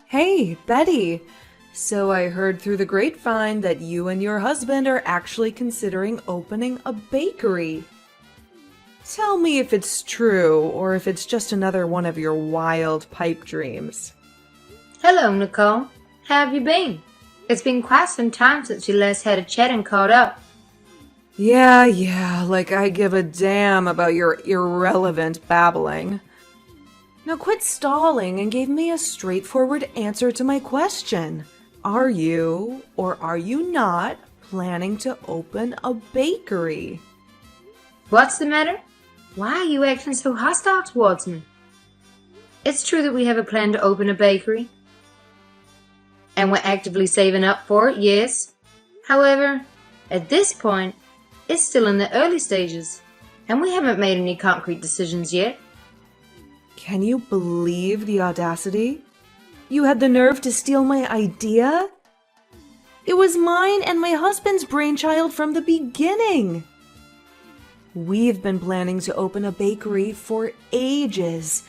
Hey, Betty. So I heard through the grapevine that you and your husband are actually considering opening a bakery. Tell me if it's true or if it's just another one of your wild pipe dreams. Hello, Nicole. How have you been? It's been quite some time since you last had a chat and caught up. Yeah, like I give a damn about your irrelevant babbling. Now quit stalling and give me a straightforward answer to my question. Are you, or are you not, planning to open a bakery? What's the matter? Why are you acting so hostile towards me? It's true that we have a plan to open a bakery. And we're actively saving up for it, yes. However, at this point, it's still in the early stages, and we haven't made any concrete decisions yet. Can you believe the audacity? You had the nerve to steal my idea? It was mine and my husband's brainchild from the beginning. We've been planning to open a bakery for ages.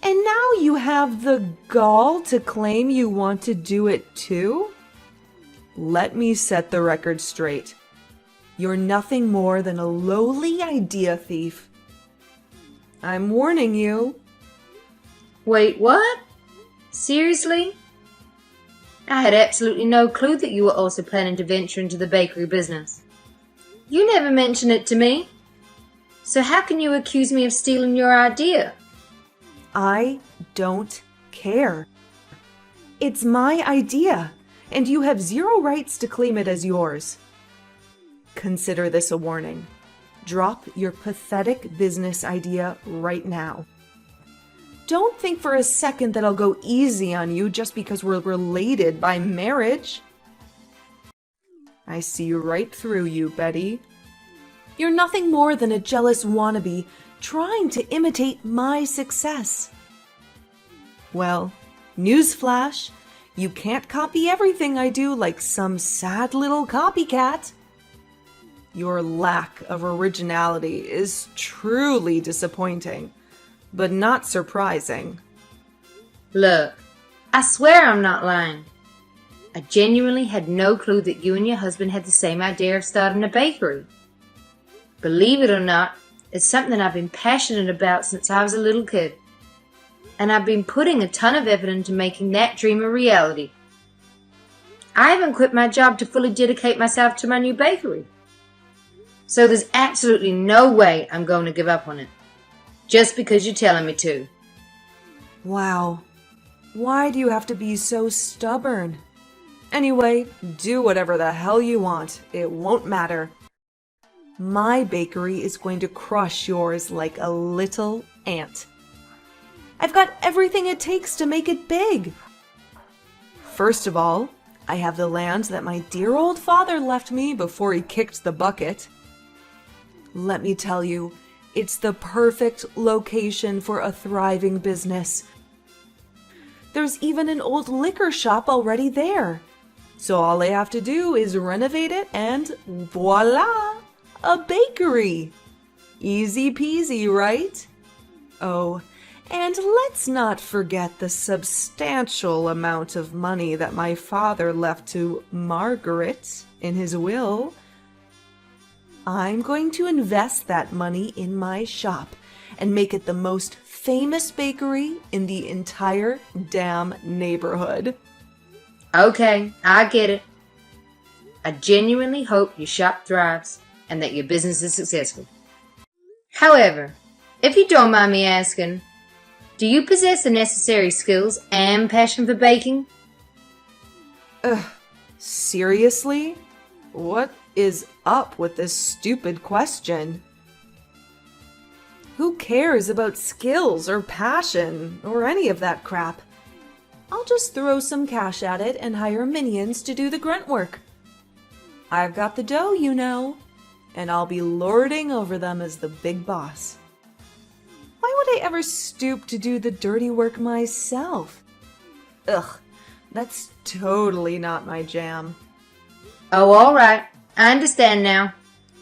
And now you have the gall to claim you want to do it too? Let me set the record straight. You're nothing more than a lowly idea thief. I'm warning you. Wait, what? Seriously? I had absolutely no clue that you were also planning to venture into the bakery business. You never mentioned it to me. So how can you accuse me of stealing your idea? I don't care. It's my idea, and you have zero rights to claim it as yours. Consider this a warning. Drop your pathetic business idea right now. Don't think for a second that I'll go easy on you just because we're related by marriage. I see right through you, Betty. You're nothing more than a jealous wannabe trying to imitate my success. Well, newsflash, you can't copy everything I do like some sad little copycat. Your lack of originality is truly disappointing, but not surprising. Look, I swear I'm not lying. I genuinely had no clue that you and your husband had the same idea of starting a bakery. Believe it or not, it's something I've been passionate about since I was a little kid. And I've been putting a ton of effort into making that dream a reality. I haven't quit my job to fully dedicate myself to my new bakery. So there's absolutely no way I'm going to give up on it. Just because you're telling me to. Wow. Why do you have to be so stubborn? Anyway, do whatever the hell you want. It won't matter. My bakery is going to crush yours like a little ant. I've got everything it takes to make it big. First of all, I have the land that my dear old father left me before he kicked the bucket. Let me tell you, it's the perfect location for a thriving business. There's even an old liquor shop already there. So all I have to do is renovate it and voila, a bakery. Easy peasy, right? Oh, and let's not forget the substantial amount of money that my father left to Margaret in his will. I'm going to invest that money in my shop and make it the most famous bakery in the entire damn neighborhood. Okay, I get it. I genuinely hope your shop thrives and that your business is successful. However, if you don't mind me asking, do you possess the necessary skills and passion for baking? Seriously? What is up with this stupid question? Who cares about skills or passion or any of that crap? I'll just throw some cash at it and hire minions to do the grunt work. I've got the dough, you know, and I'll be lording over them as the big boss. Why would I ever stoop to do the dirty work myself? Ugh, that's totally not my jam. Oh, all right. I understand now.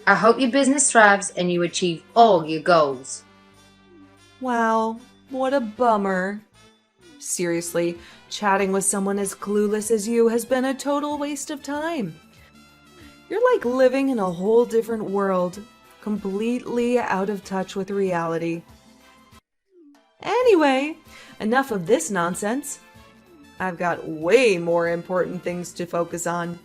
I hope your business thrives and you achieve all your goals. Wow, what a bummer. Seriously, chatting with someone as clueless as you has been a total waste of time. You're like living in a whole different world, completely out of touch with reality. Anyway, enough of this nonsense. I've got way more important things to focus on.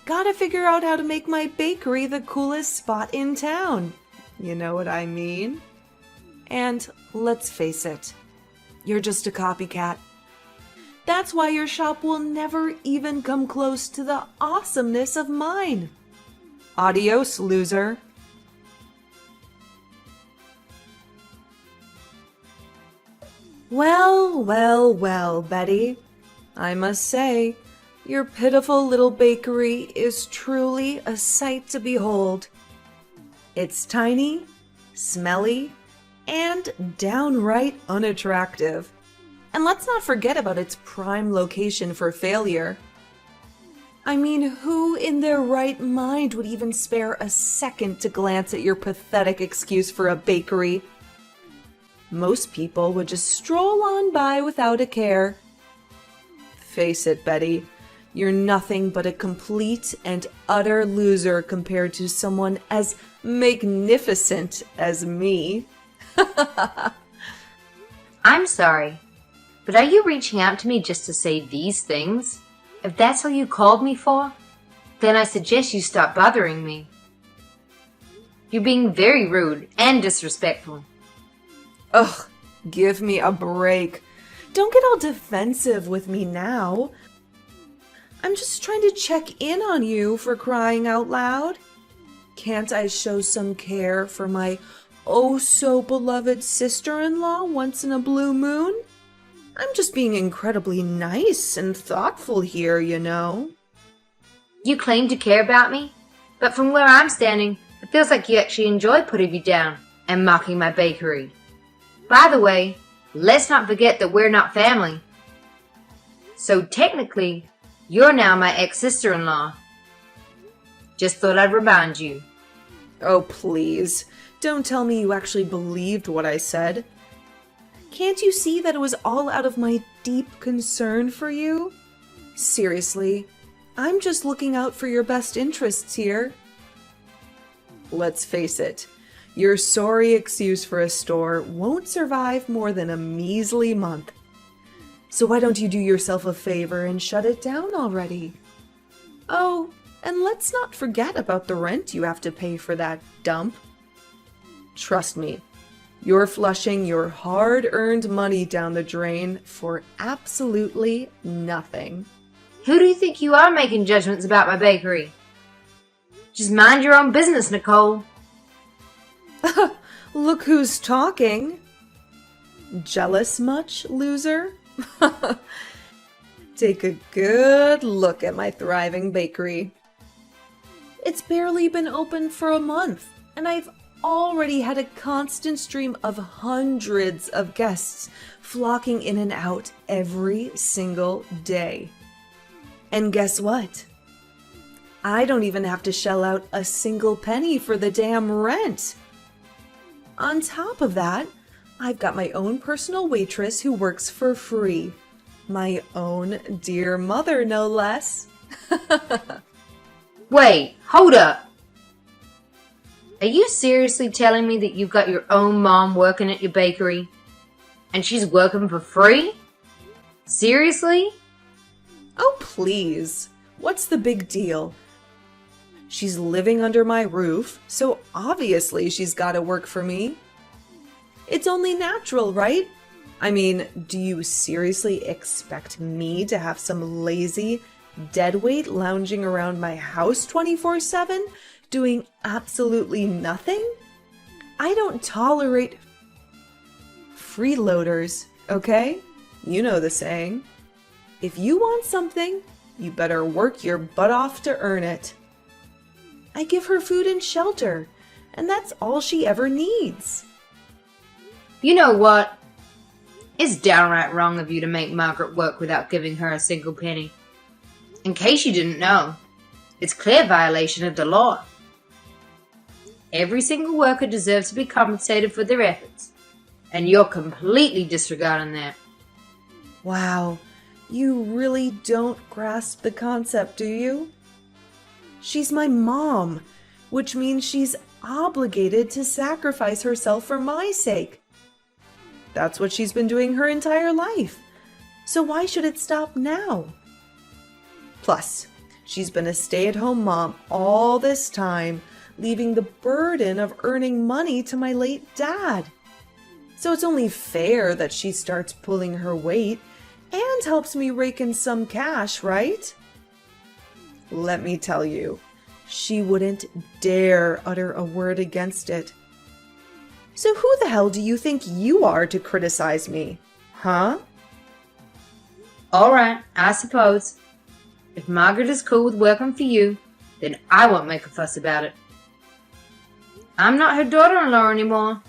Gotta figure out how to make my bakery the coolest spot in town. You know what I mean? And let's face it, you're just a copycat. That's why your shop will never even come close to the awesomeness of mine. Adios, loser. Well, well, well, Betty. I must say, your pitiful little bakery is truly a sight to behold. It's tiny, smelly, and downright unattractive. And let's not forget about its prime location for failure. I mean, who in their right mind would even spare a second to glance at your pathetic excuse for a bakery? Most people would just stroll on by without a care. Face it, Betty, you're nothing but a complete and utter loser compared to someone as magnificent as me. I'm sorry, but are you reaching out to me just to say these things? If that's all you called me for, then I suggest you stop bothering me. You're being very rude and disrespectful. Ugh, give me a break. Don't get all defensive with me now. I'm just trying to check in on you, for crying out loud. Can't I show some care for my oh-so-beloved sister-in-law once in a blue moon? I'm just being incredibly nice and thoughtful here, you know. You claim to care about me, but from where I'm standing, it feels like you actually enjoy putting me down and mocking my bakery. By the way, let's not forget that we're not family. So technically, you're now my ex-sister-in-law. Just thought I'd remind you. Oh, please. Don't tell me you actually believed what I said. Can't you see that it was all out of my deep concern for you? Seriously, I'm just looking out for your best interests here. Let's face it, your sorry excuse for a store won't survive more than a measly month. So why don't you do yourself a favor and shut it down already? Oh, and let's not forget about the rent you have to pay for that dump. Trust me, you're flushing your hard-earned money down the drain for absolutely nothing. Who do you think you are making judgments about my bakery? Just mind your own business, Nicole. Look who's talking. Jealous much, loser? Take a good look at my thriving bakery. It's barely been open for a month, and I've already had a constant stream of hundreds of guests flocking in and out every single day. And guess what? I don't even have to shell out a single penny for the damn rent. On top of that, I've got my own personal waitress who works for free. My own dear mother, no less. Wait, hold up. Are you seriously telling me that you've got your own mom working at your bakery? And she's working for free? Seriously? Oh, please. What's the big deal? She's living under my roof, so obviously she's got to work for me. It's only natural, right? I mean, do you seriously expect me to have some lazy deadweight lounging around my house 24/7, doing absolutely nothing? I don't tolerate freeloaders, okay? You know the saying. If you want something, you better work your butt off to earn it. I give her food and shelter, and that's all she ever needs. You know what? It's downright wrong of you to make Margaret work without giving her a single penny. In case you didn't know, it's clear violation of the law. Every single worker deserves to be compensated for their efforts, and you're completely disregarding that. Wow, you really don't grasp the concept, do you? She's my mom, which means she's obligated to sacrifice herself for my sake. That's what she's been doing her entire life. So why should it stop now? Plus, she's been a stay-at-home mom all this time, leaving the burden of earning money to my late dad. So it's only fair that she starts pulling her weight and helps me rake in some cash, right? Let me tell you, she wouldn't dare utter a word against it. So who the hell do you think you are to criticize me? Huh? All right, I suppose. If Margaret is cool with working for you, then I won't make a fuss about it. I'm not her daughter-in-law anymore.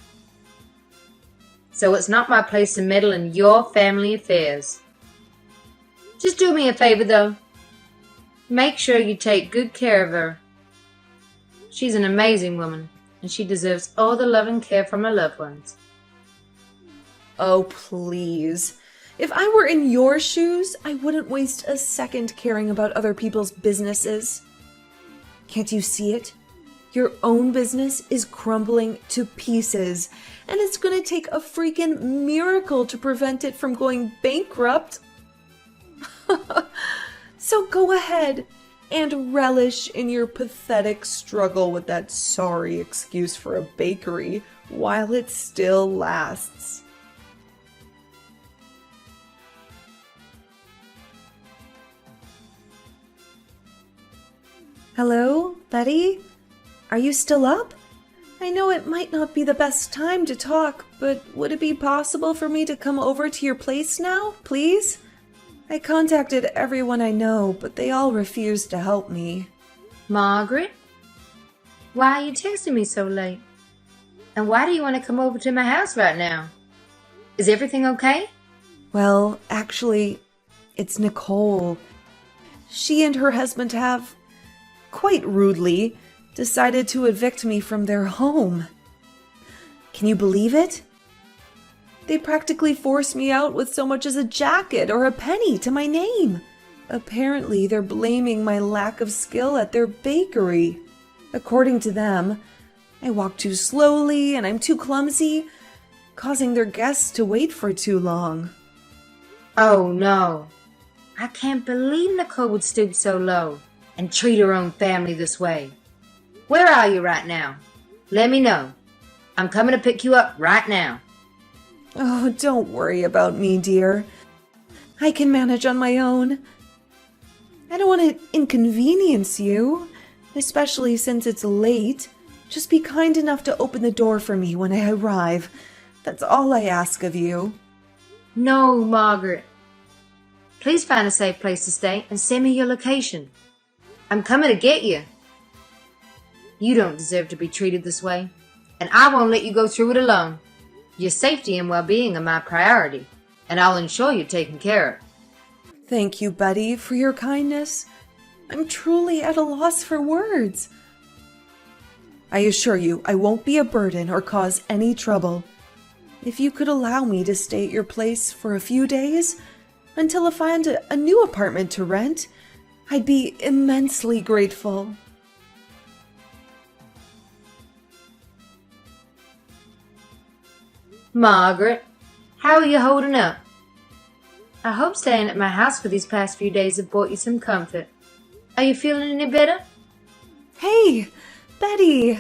So it's not my place to meddle in your family affairs. Just do me a favor, though. Make sure you take good care of her. She's an amazing woman, and she deserves all the love and care from her loved ones. Oh, please. If I were in your shoes, I wouldn't waste a second caring about other people's businesses. Can't you see it? Your own business is crumbling to pieces, and it's gonna take a freaking miracle to prevent it from going bankrupt. So go ahead and relish in your pathetic struggle with that sorry excuse for a bakery while it still lasts. Hello, Betty? Are you still up? I know it might not be the best time to talk, but would it be possible for me to come over to your place now, please? I contacted everyone I know, but they all refused to help me. Margaret? Why are you texting me so late? And why do you want to come over to my house right now? Is everything okay? Well, actually, it's Nicole. She and her husband have, quite rudely, decided to evict me from their home. Can you believe it? They practically forced me out with so much as a jacket or a penny to my name. Apparently, they're blaming my lack of skill at their bakery. According to them, I walk too slowly and I'm too clumsy, causing their guests to wait for too long. Oh no. I can't believe Nicole would stoop so low and treat her own family this way. Where are you right now? Let me know. I'm coming to pick you up right now. Oh, don't worry about me, dear. I can manage on my own. I don't want to inconvenience you, especially since it's late. Just be kind enough to open the door for me when I arrive. That's all I ask of you. No, Margaret. Please find a safe place to stay and send me your location. I'm coming to get you. You don't deserve to be treated this way, and I won't let you go through it alone. Your safety and well-being are my priority, and I'll ensure you're taken care of. Thank you, Betty, for your kindness. I'm truly at a loss for words. I assure you, I won't be a burden or cause any trouble. If you could allow me to stay at your place for a few days, until I find a new apartment to rent, I'd be immensely grateful. Margaret, how are you holding up? I hope staying at my house for these past few days have brought you some comfort. Are you feeling any better? Hey, Betty!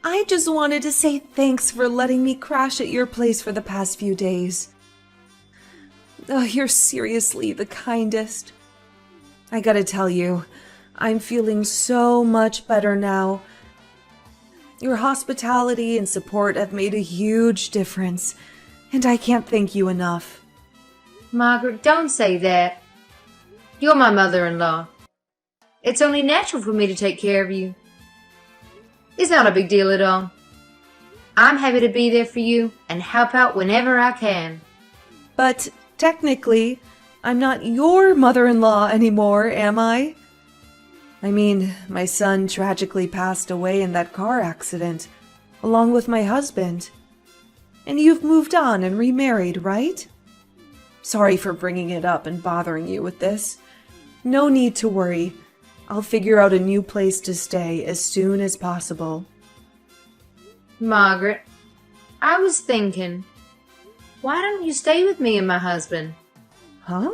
I just wanted to say thanks for letting me crash at your place for the past few days. Oh, you're seriously the kindest. I gotta tell you, I'm feeling so much better now. Your hospitality and support have made a huge difference, and I can't thank you enough. Margaret, don't say that. You're my mother-in-law. It's only natural for me to take care of you. It's not a big deal at all. I'm happy to be there for you and help out whenever I can. But technically, I'm not your mother-in-law anymore, am I? I mean, my son tragically passed away in that car accident, along with my husband. And you've moved on and remarried, right? Sorry for bringing it up and bothering you with this. No need to worry. I'll figure out a new place to stay as soon as possible. Margaret, I was thinking, why don't you stay with me and my husband? Huh?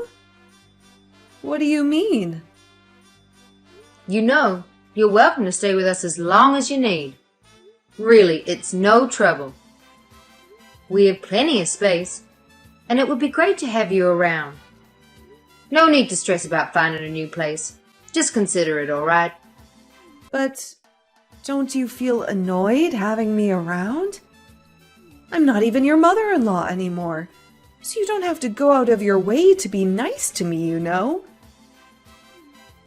What do you mean? You know, you're welcome to stay with us as long as you need. Really, it's no trouble. We have plenty of space, and it would be great to have you around. No need to stress about finding a new place. Just consider it, all right? But don't you feel annoyed having me around? I'm not even your mother-in-law anymore, so you don't have to go out of your way to be nice to me, you know?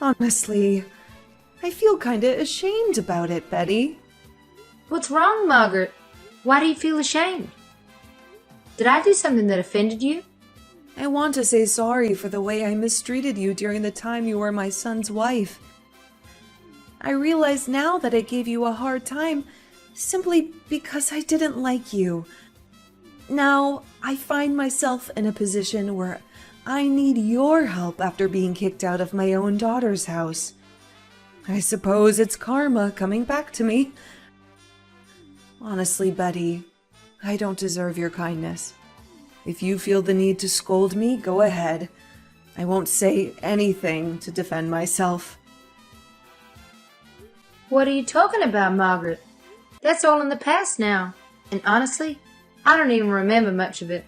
Honestly, I feel kinda ashamed about it, Betty. What's wrong, Margaret? Why do you feel ashamed? Did I do something that offended you? I want to say sorry for the way I mistreated you during the time you were my son's wife. I realize now that I gave you a hard time simply because I didn't like you. Now, I find myself in a position where I need your help after being kicked out of my own daughter's house. I suppose it's karma coming back to me. Honestly, Betty, I don't deserve your kindness. If you feel the need to scold me, go ahead. I won't say anything to defend myself. What are you talking about, Margaret? That's all in the past now, and honestly, I don't even remember much of it.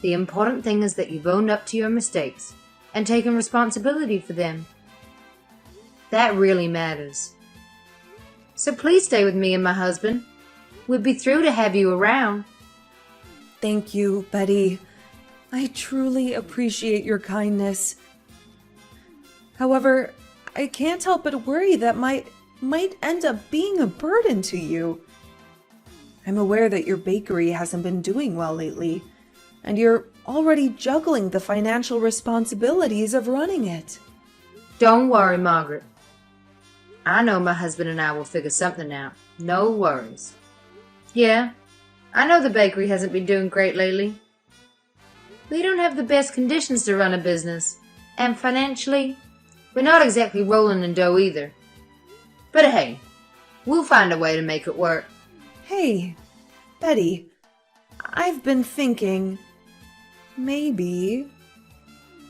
The important thing is that you've owned up to your mistakes and taken responsibility for them. That really matters. So please stay with me and my husband. We'd be thrilled to have you around. Thank you, Betty. I truly appreciate your kindness. However, I can't help but worry that might end up being a burden to you. I'm aware that your bakery hasn't been doing well lately, and you're already juggling the financial responsibilities of running it. Don't worry, Margaret. I know my husband and I will figure something out. No worries. Yeah, I know the bakery hasn't been doing great lately. We don't have the best conditions to run a business, and financially, we're not exactly rolling in dough either. But hey, we'll find a way to make it work. Hey, Betty, I've been thinking, maybe,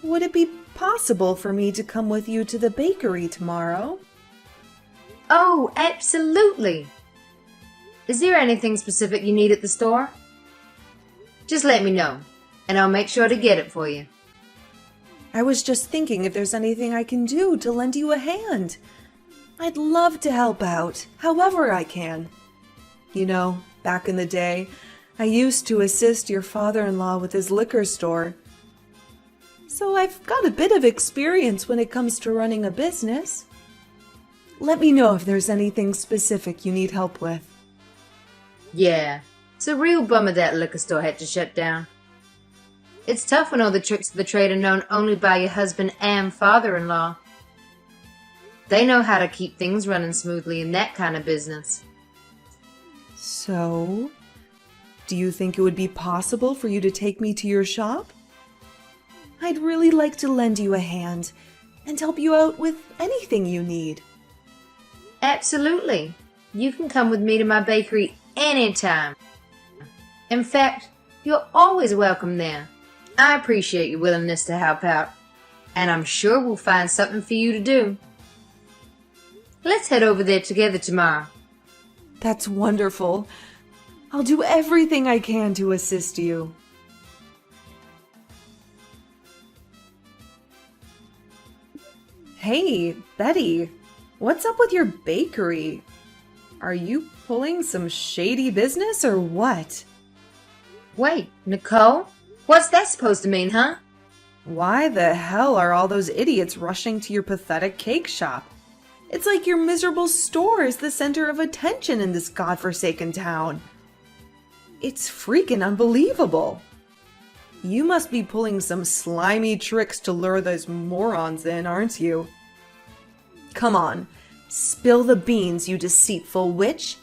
would it be possible for me to come with you to the bakery tomorrow? Oh, absolutely. Is there anything specific you need at the store? Just let me know, and I'll make sure to get it for you. I was just thinking if there's anything I can do to lend you a hand. I'd love to help out, however I can. You know, back in the day, I used to assist your father-in-law with his liquor store. So I've got a bit of experience when it comes to running a business. Let me know if there's anything specific you need help with. Yeah, it's a real bummer that liquor store had to shut down. It's tough when all the tricks of the trade are known only by your husband and father-in-law. They know how to keep things running smoothly in that kind of business. So, do you think it would be possible for you to take me to your shop? I'd really like to lend you a hand and help you out with anything you need. Absolutely. You can come with me to my bakery anytime. In fact, you're always welcome there. I appreciate your willingness to help out, and I'm sure we'll find something for you to do. Let's head over there together tomorrow. That's wonderful. I'll do everything I can to assist you. Hey, Betty, what's up with your bakery? Are you pulling some shady business or what? Wait, Nicole? What's that supposed to mean, huh? Why the hell are all those idiots rushing to your pathetic cake shop? It's like your miserable store is the center of attention in this godforsaken town. It's freaking unbelievable. You must be pulling some slimy tricks to lure those morons in, aren't you? Come on, spill the beans, you deceitful witch.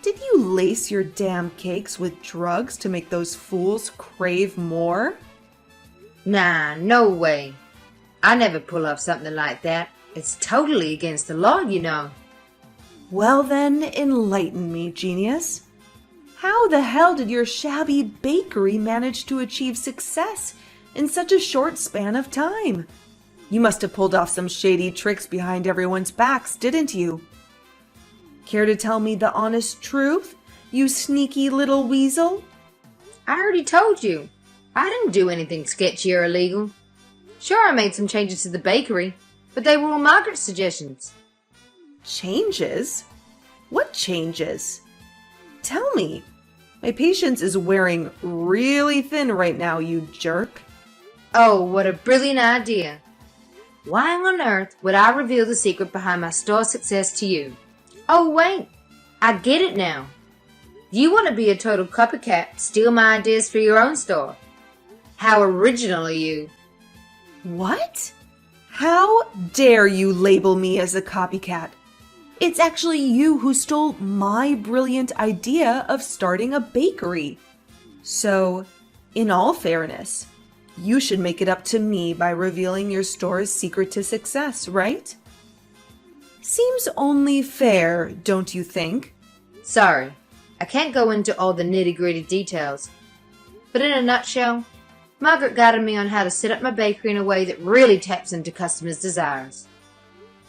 Did you lace your damn cakes with drugs to make those fools crave more? Nah, no way. I never pull off something like that. It's totally against the law, you know. Well then, enlighten me, genius. How the hell did your shabby bakery manage to achieve success in such a short span of time? You must have pulled off some shady tricks behind everyone's backs, didn't you? Care to tell me the honest truth, you sneaky little weasel? I already told you. I didn't do anything sketchy or illegal. Sure, I made some changes to the bakery, but they were all Margaret's suggestions. Changes? What changes? Tell me. My patience is wearing really thin right now, you jerk. Oh, what a brilliant idea. Why on earth would I reveal the secret behind my store success to you? Oh, wait. I get it now. You want to be a total copycat, steal my ideas for your own store. How original are you? What? How dare you label me as a copycat? It's actually you who stole my brilliant idea of starting a bakery. So, in all fairness, you should make it up to me by revealing your store's secret to success, right? Seems only fair, don't you think? Sorry, I can't go into all the nitty-gritty details. But in a nutshell, Margaret guided me on how to set up my bakery in a way that really taps into customers' desires.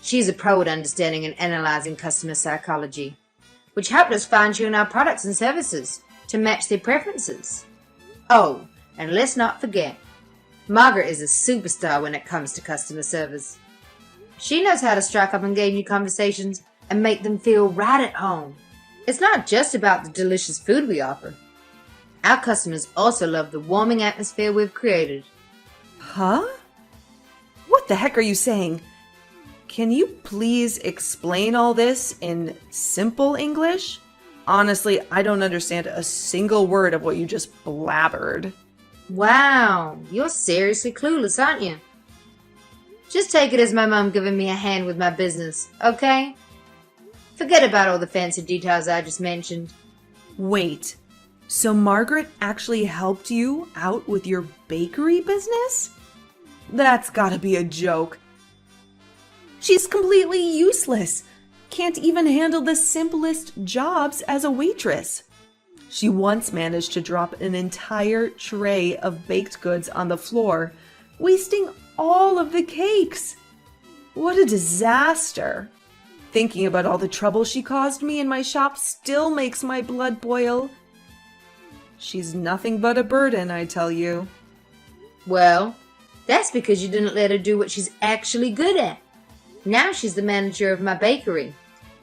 She's a pro at understanding and analyzing customer psychology, which helped us fine-tune our products and services to match their preferences. Oh, and let's not forget, Margaret is a superstar when it comes to customer service. She knows how to strike up engaging conversations and make them feel right at home. It's not just about the delicious food we offer. Our customers also love the warming atmosphere we've created. Huh? What the heck are you saying? Can you please explain all this in simple English? Honestly, I don't understand a single word of what you just blabbered. Wow, you're seriously clueless, aren't you? Just take it as my mom giving me a hand with my business, okay? Forget about all the fancy details I just mentioned. Wait, so Margaret actually helped you out with your bakery business? That's gotta be a joke. She's completely useless. Can't even handle the simplest jobs as a waitress. She once managed to drop an entire tray of baked goods on the floor, wasting all of the cakes. What a disaster. Thinking about all the trouble she caused me in my shop still makes my blood boil. She's nothing but a burden, I tell you. Well, that's because you didn't let her do what she's actually good at. Now she's the manager of my bakery,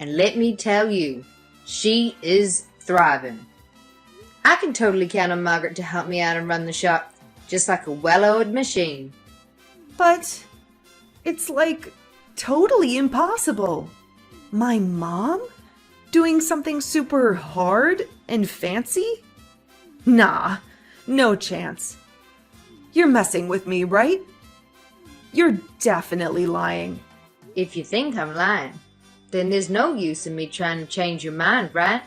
and let me tell you, she is thriving. I can totally count on Margaret to help me out and run the shop, just like a well-oiled machine. But it's like totally impossible. My mom? Doing something super hard and fancy? Nah, no chance. You're messing with me, right? You're definitely lying. If you think I'm lying, then there's no use in me trying to change your mind, right?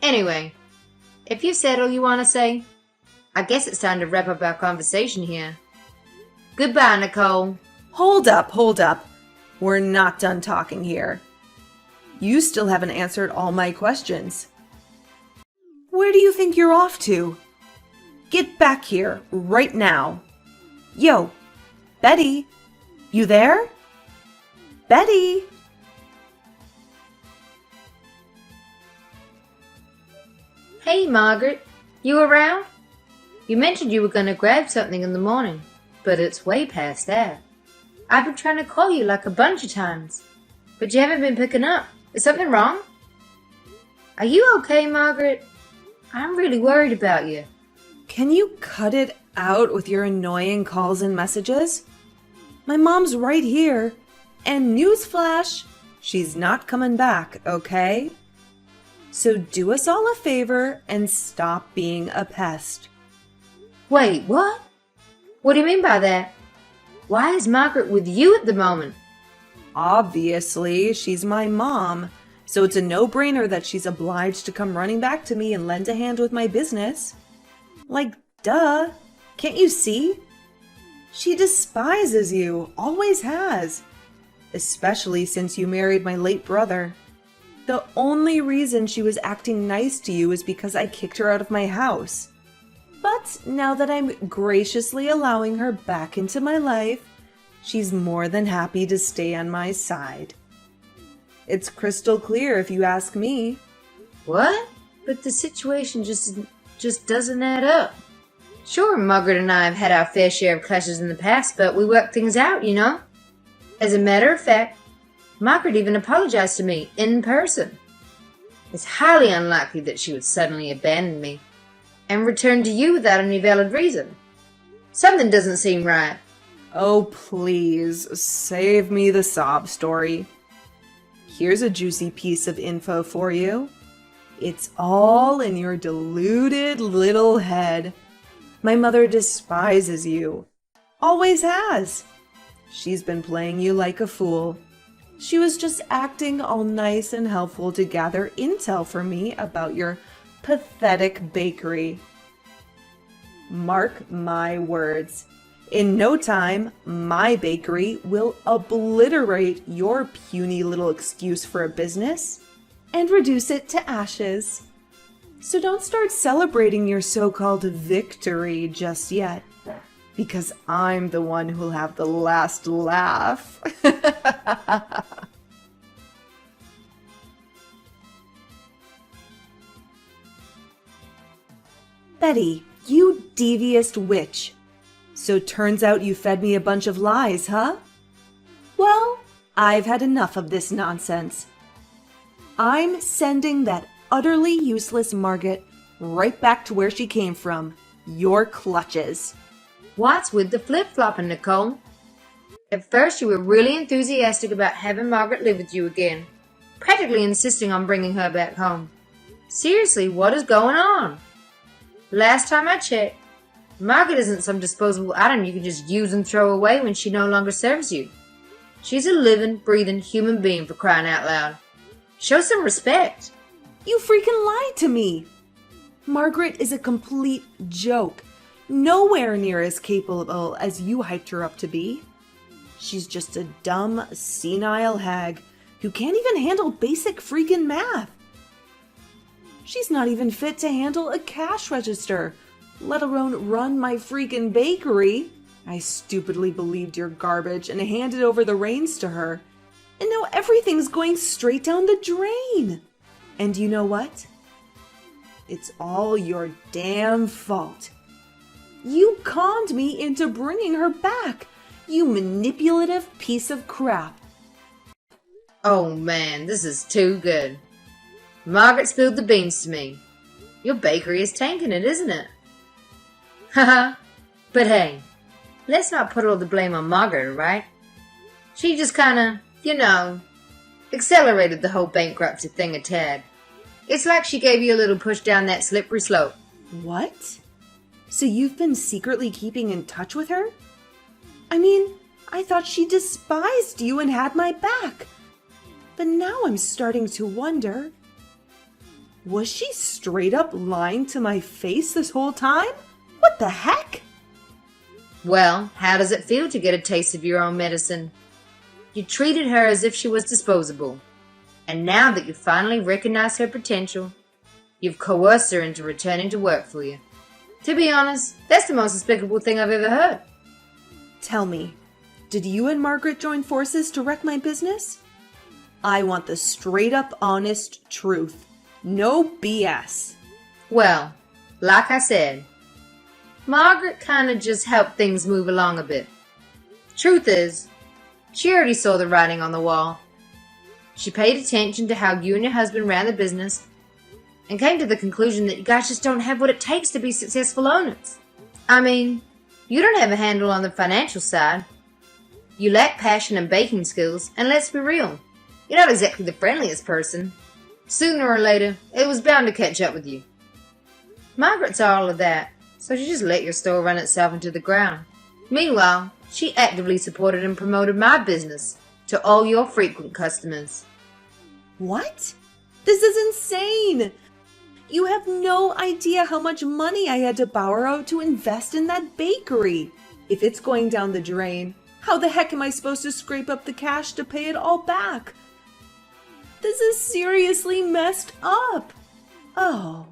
Anyway, if you said all you want to say, I guess it's time to wrap up our conversation here. Goodbye, Nicole. Hold up. We're not done talking here. You still haven't answered all my questions. Where do you think you're off to? Get back here right now. Yo, Betty, you there? Betty? Hey, Margaret. You around? You mentioned you were going to grab something in the morning, but it's way past that. I've been trying to call you like a bunch of times, but you haven't been picking up. Is something wrong? Are you okay, Margaret? I'm really worried about you. Can you cut it out with your annoying calls and messages? My mom's right here. And newsflash, she's not coming back, okay? So do us all a favor and stop being a pest. Wait, what? What do you mean by that? Why is Margaret with you at the moment? Obviously, she's my mom, so it's a no-brainer that she's obliged to come running back to me and lend a hand with my business. Like, duh. Can't you see? She despises you, always has. Especially since you married my late brother. The only reason she was acting nice to you is because I kicked her out of my house. But now that I'm graciously allowing her back into my life, she's more than happy to stay on my side. It's crystal clear if you ask me. What? But the situation just doesn't add up. Sure, Margaret and I have had our fair share of clashes in the past, but we work things out, you know? As a matter of fact, Margaret even apologized to me in person. It's highly unlikely that she would suddenly abandon me and return to you without any valid reason. Something doesn't seem right. Oh, please, save me the sob story. Here's a juicy piece of info for you. It's all in your deluded little head. My mother despises you. Always has. She's been playing you like a fool. She was just acting all nice and helpful to gather intel for me about your pathetic bakery. Mark my words. In no time, my bakery will obliterate your puny little excuse for a business and reduce it to ashes. So don't start celebrating your so-called victory just yet, because I'm the one who'll have the last laugh. Betty, you devious witch. So turns out you fed me a bunch of lies, huh? Well, I've had enough of this nonsense. I'm sending that utterly useless Margaret right back to where she came from, your clutches. What's with the flip-flopping, Nicole? At first you were really enthusiastic about having Margaret live with you again, practically insisting on bringing her back home. Seriously, what is going on? Last time I checked, Margaret isn't some disposable item you can just use and throw away when she no longer serves you. She's a living, breathing human being, for crying out loud. Show some respect. You freaking lied to me. Margaret is a complete joke. Nowhere near as capable as you hyped her up to be. She's just a dumb, senile hag who can't even handle basic freaking math. She's not even fit to handle a cash register, let alone run my freaking bakery. I stupidly believed your garbage and handed over the reins to her. And now everything's going straight down the drain. And you know what? It's all your damn fault. You conned me into bringing her back, you manipulative piece of crap. Oh man, this is too good. Margaret spilled the beans to me. Your bakery is tanking it, isn't it? Haha. But hey, let's not put all the blame on Margaret, right? She just kinda, accelerated the whole bankruptcy thing a tad. It's like she gave you a little push down that slippery slope. What? So you've been secretly keeping in touch with her? I mean, I thought she despised you and had my back. But now I'm starting to wonder, was she straight up lying to my face this whole time? What the heck? Well, how does it feel to get a taste of your own medicine? You treated her as if she was disposable. And now that you finally recognize her potential, you've coerced her into returning to work for you. To be honest, that's the most despicable thing I've ever heard. Tell me, did you and Margaret join forces to wreck my business? I want the straight up honest truth. No BS. Well, like I said, Margaret kinda just helped things move along a bit. Truth is, she already saw the writing on the wall. She paid attention to how you and your husband ran the business and came to the conclusion that you guys just don't have what it takes to be successful owners. I mean, you don't have a handle on the financial side. You lack passion and baking skills, and let's be real, you're not exactly the friendliest person. Sooner or later, it was bound to catch up with you. Margaret saw all of that, so she just let your store run itself into the ground. Meanwhile, she actively supported and promoted my business to all your frequent customers. What? This is insane! You have no idea how much money I had to borrow to invest in that bakery. If it's going down the drain, how the heck am I supposed to scrape up the cash to pay it all back? This is seriously messed up. Oh,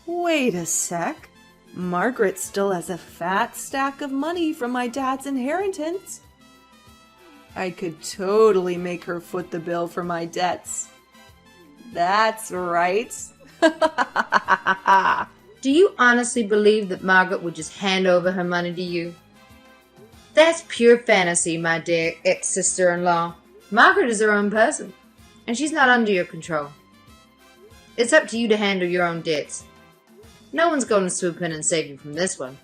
wait a sec. Margaret still has a fat stack of money from my dad's inheritance. I could totally make her foot the bill for my debts. That's right. Do you honestly believe that Margaret would just hand over her money to you? That's pure fantasy, my dear ex-sister-in-law. Margaret is her own person, and she's not under your control. It's up to you to handle your own debts. No one's going to swoop in and save you from this one.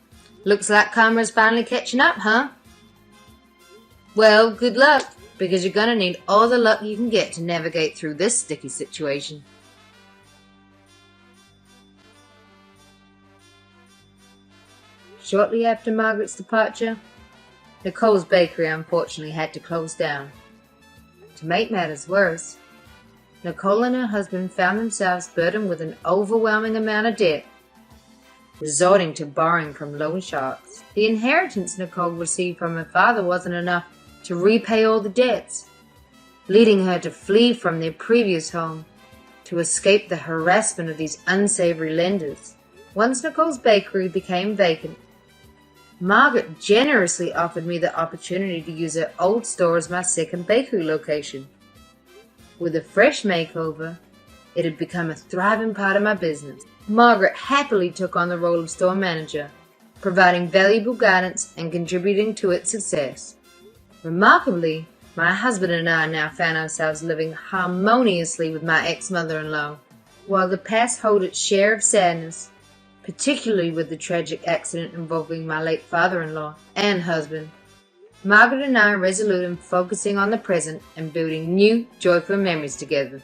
Looks like karma's finally catching up, huh? Well, good luck, because you're going to need all the luck you can get to navigate through this sticky situation. Shortly after Margaret's departure, Nicole's bakery unfortunately had to close down. To make matters worse, Nicole and her husband found themselves burdened with an overwhelming amount of debt, resorting to borrowing from loan sharks. The inheritance Nicole received from her father wasn't enough to repay all the debts, leading her to flee from their previous home to escape the harassment of these unsavory lenders. Once Nicole's bakery became vacant, Margaret generously offered me the opportunity to use her old store as my second bakery location. With a fresh makeover, it had become a thriving part of my business. Margaret happily took on the role of store manager, providing valuable guidance and contributing to its success. Remarkably, my husband and I now found ourselves living harmoniously with my ex-mother-in-law. While the past held its share of sadness, particularly with the tragic accident involving my late father-in-law and husband, Margaret and I are resolute in focusing on the present and building new, joyful memories together.